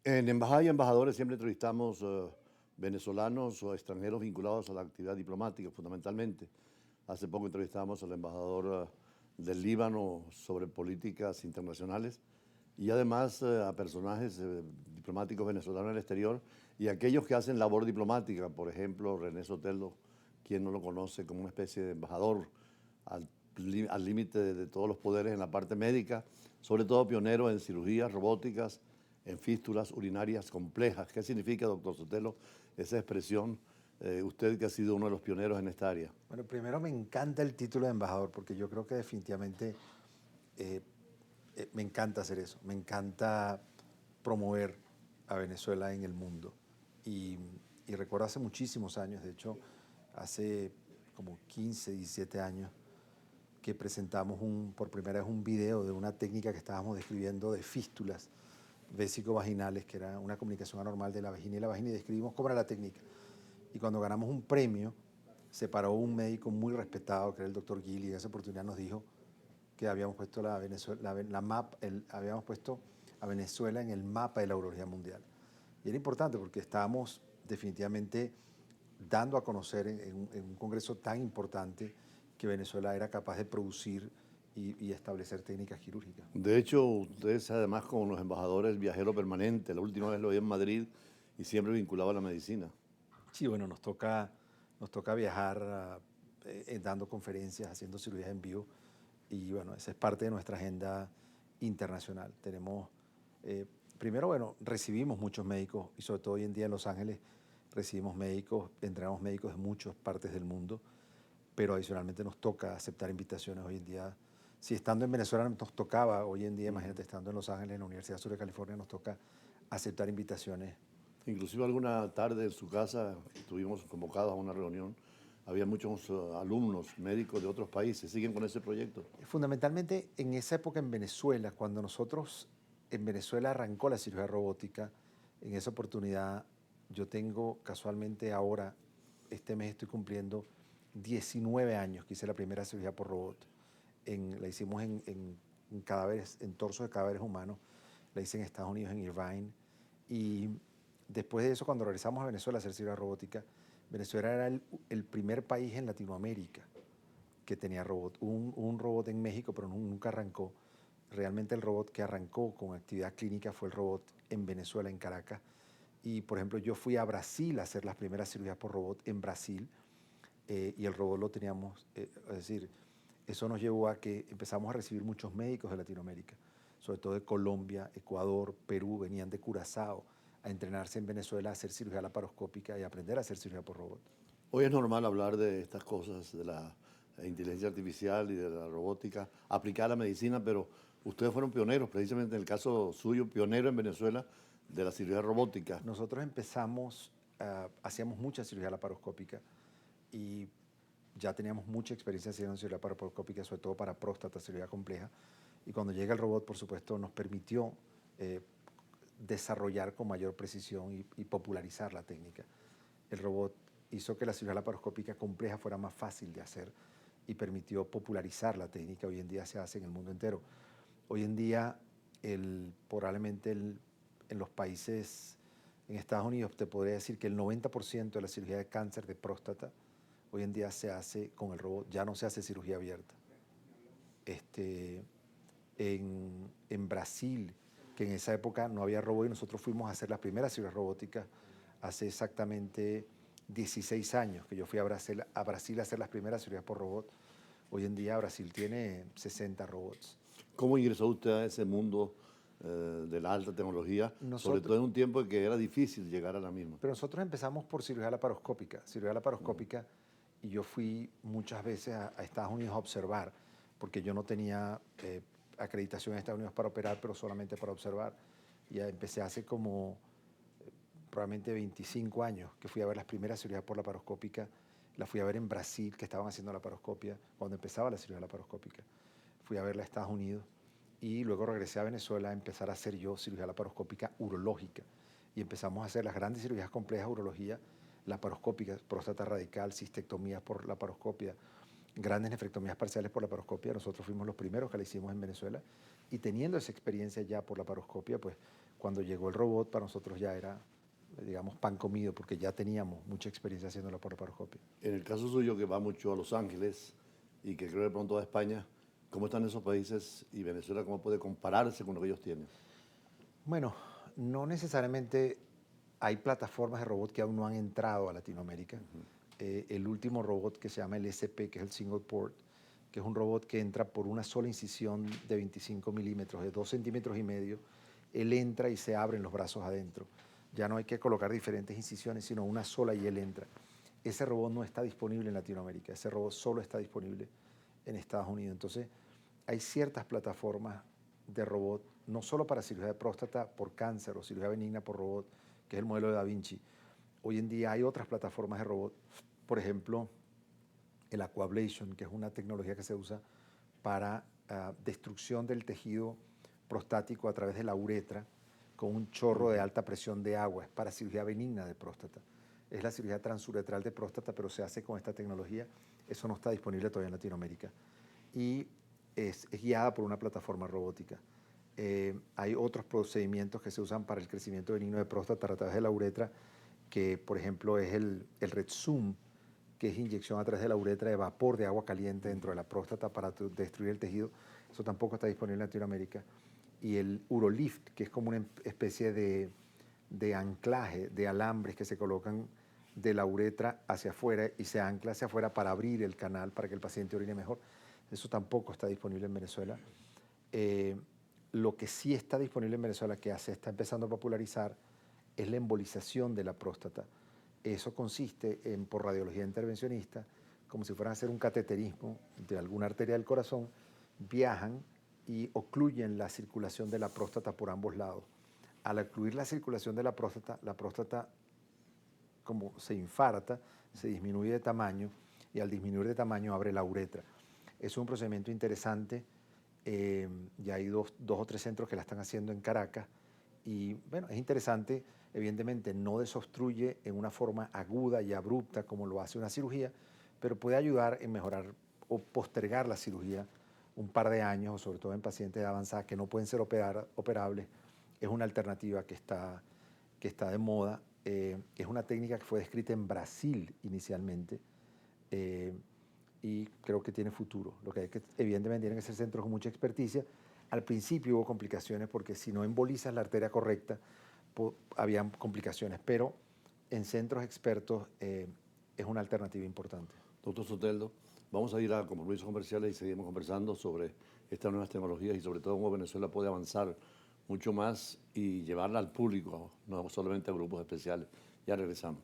En embajada y embajadores siempre entrevistamos venezolanos o extranjeros vinculados a la actividad diplomática, fundamentalmente. Hace poco entrevistamos al embajador del Líbano sobre políticas internacionales y además a personajes diplomáticos venezolanos en el exterior y aquellos que hacen labor diplomática, por ejemplo, René Sotelo, quien no lo conoce como una especie de embajador al límite de todos los poderes en la parte médica, sobre todo pionero en cirugías robóticas, en fístulas urinarias complejas. ¿Qué significa, doctor Sotelo, esa expresión? Usted que ha sido uno de los pioneros en esta área. Bueno, primero me encanta el título de embajador porque yo creo que definitivamente eh, me encanta hacer eso. Me encanta promover a Venezuela en el mundo. Y, y recuerdo hace muchísimos años, de hecho, hace como 15, 17 años, que presentamos por primera vez un video de una técnica que estábamos describiendo de fístulas vésico-vaginales, que era una comunicación anormal de la vagina, y describimos cómo era la técnica. Y cuando ganamos un premio, se paró un médico muy respetado, que era el doctor Gil, y en esa oportunidad nos dijo que habíamos puesto, habíamos puesto a Venezuela en el mapa de la urología mundial. Y era importante porque estábamos definitivamente dando a conocer en un congreso tan importante que Venezuela era capaz de producir y establecer técnicas quirúrgicas. De hecho, ustedes además con los embajadores viajero permanente, la última vez lo vi en Madrid y siempre vinculado a la medicina. Sí, bueno, nos toca viajar dando conferencias, haciendo cirugías en vivo y bueno, esa es parte de nuestra agenda internacional. Primero, bueno, recibimos muchos médicos y sobre todo hoy en día en Los Ángeles recibimos médicos, entrenamos médicos de muchas partes del mundo, pero adicionalmente nos toca aceptar invitaciones hoy en día. Si estando en Venezuela nos tocaba, hoy en día, imagínate, estando en Los Ángeles, en la Universidad Sur de California, nos toca aceptar invitaciones. Inclusive alguna tarde en su casa estuvimos convocados a una reunión. Había muchos alumnos médicos de otros países. ¿Siguen con ese proyecto? Fundamentalmente en esa época en Venezuela, cuando nosotros en Venezuela arrancó la cirugía robótica, en esa oportunidad yo tengo casualmente ahora, este mes estoy cumpliendo 19 años que hice la primera cirugía por robot. La hicimos en cadáveres, en torsos de cadáveres humanos, la hice en Estados Unidos, en Irvine. Y después de eso, cuando regresamos a Venezuela a hacer cirugía robótica, Venezuela era el primer país en Latinoamérica que tenía robot. Un robot en México, pero nunca arrancó. Realmente el robot que arrancó con actividad clínica fue el robot en Venezuela, en Caracas. Y, por ejemplo, yo fui a Brasil a hacer las primeras cirugías por robot en Brasil y el robot lo teníamos, es decir, eso nos llevó a que empezamos a recibir muchos médicos de Latinoamérica, sobre todo de Colombia, Ecuador, Perú, venían de Curazao a entrenarse en Venezuela a hacer cirugía laparoscópica y aprender a hacer cirugía por robot. Hoy es normal hablar de estas cosas, de la inteligencia artificial y de la robótica aplicada a la medicina, pero ustedes fueron pioneros, precisamente en el caso suyo, pionero en Venezuela de la cirugía robótica. Nosotros empezamos, hacíamos mucha cirugía laparoscópica y ya teníamos mucha experiencia haciendo cirugía laparoscópica, sobre todo para próstata, cirugía compleja. Y cuando llega el robot, por supuesto, nos permitió desarrollar con mayor precisión y popularizar la técnica. El robot hizo que la cirugía laparoscópica compleja fuera más fácil de hacer y permitió popularizar la técnica. Hoy en día se hace en el mundo entero. Hoy en día, probablemente en los países, en Estados Unidos, te podría decir que el 90% de la cirugía de cáncer de próstata hoy en día se hace con el robot, ya no se hace cirugía abierta. En Brasil, que en esa época no había robot y nosotros fuimos a hacer las primeras cirugías robóticas hace exactamente 16 años que yo fui a Brasil a hacer las primeras cirugías por robot. Hoy en día Brasil tiene 60 robots. ¿Cómo ingresó usted a ese mundo de la alta tecnología, sobre todo Nosotros, en un tiempo en que era difícil llegar a la misma? pero nosotros empezamos por cirugía laparoscópica y yo fui muchas veces a Estados Unidos a observar, porque yo no tenía acreditación en Estados Unidos para operar, pero solamente para observar. Y empecé hace como probablemente 25 años que fui a ver las primeras cirugías por laparoscópica. La fui a ver en Brasil, que estaban haciendo laparoscopia, cuando empezaba la cirugía laparoscópica. Fui a verla a Estados Unidos y luego regresé a Venezuela a empezar a hacer yo cirugía laparoscópica urológica. Y empezamos a hacer las grandes cirugías complejas de urología, laparoscópicas, próstata radical, cistectomías por laparoscopia, grandes nefrectomías parciales por laparoscopia. Nosotros fuimos los primeros que la hicimos en Venezuela y teniendo esa experiencia ya por laparoscopia, pues cuando llegó el robot para nosotros ya era, digamos, pan comido porque ya teníamos mucha experiencia haciéndolo por laparoscopia. En el caso suyo, que va mucho a Los Ángeles y que creo de pronto a España, ¿cómo están esos países y Venezuela cómo puede compararse con lo que ellos tienen? Bueno, no necesariamente hay plataformas de robot que aún no han entrado a Latinoamérica. El último robot que se llama el SP, que es el Single Port, que es un robot que entra por una sola incisión de 25 milímetros, de 2 centímetros y medio, él entra y se abren los brazos adentro. Ya no hay que colocar diferentes incisiones, sino una sola y él entra. Ese robot no está disponible en Latinoamérica, ese robot solo está disponible en Estados Unidos. Entonces, hay ciertas plataformas de robot, no solo para cirugía de próstata por cáncer o cirugía benigna por robot, que es el modelo de Da Vinci. Hoy en día hay otras plataformas de robot, por ejemplo, el Aquablation, que es una tecnología que se usa para destrucción del tejido prostático a través de la uretra con un chorro de alta presión de agua. Es para cirugía benigna de próstata. Es la cirugía transuretral de próstata, pero se hace con esta tecnología. Eso no está disponible todavía en Latinoamérica. Y es guiada por una plataforma robótica. Hay otros procedimientos que se usan para el crecimiento benigno de próstata a través de la uretra, que por ejemplo es el RedZoom, que es inyección a través de la uretra de vapor de agua caliente dentro de la próstata para destruir el tejido. Eso tampoco está disponible en Latinoamérica. Y el Urolift, que es como una especie de anclaje de alambres que se colocan de la uretra hacia afuera y se ancla hacia afuera para abrir el canal para que el paciente orine mejor. Eso tampoco está disponible en Venezuela. Lo que sí está disponible en Venezuela, que se está empezando a popularizar, es la embolización de la próstata. Eso consiste en, por radiología intervencionista, como si fueran a hacer un cateterismo de alguna arteria del corazón, viajan y ocluyen la circulación de la próstata por ambos lados. Al ocluir la circulación de la próstata como se infarta, se disminuye de tamaño y al disminuir de tamaño abre la uretra. Es un procedimiento interesante. Ya hay dos o tres centros que la están haciendo en Caracas y bueno, es interesante, evidentemente no desobstruye en una forma aguda y abrupta como lo hace una cirugía, pero puede ayudar en mejorar o postergar la cirugía un par de años, sobre todo en pacientes de avanzada que no pueden ser operables. Es una alternativa que está de moda. Es una técnica que fue descrita en Brasil inicialmente. Y creo que tiene futuro. Lo que hay que, evidentemente, tienen que ser centros con mucha experticia. Al principio hubo complicaciones porque si no embolizas la arteria correcta, habían complicaciones, pero en centros expertos es una alternativa importante. Doctor Soteldo, vamos a ir a compromisos comerciales y seguimos conversando sobre estas nuevas tecnologías y sobre todo cómo Venezuela puede avanzar mucho más y llevarla al público, no solamente a grupos especiales. Ya regresamos.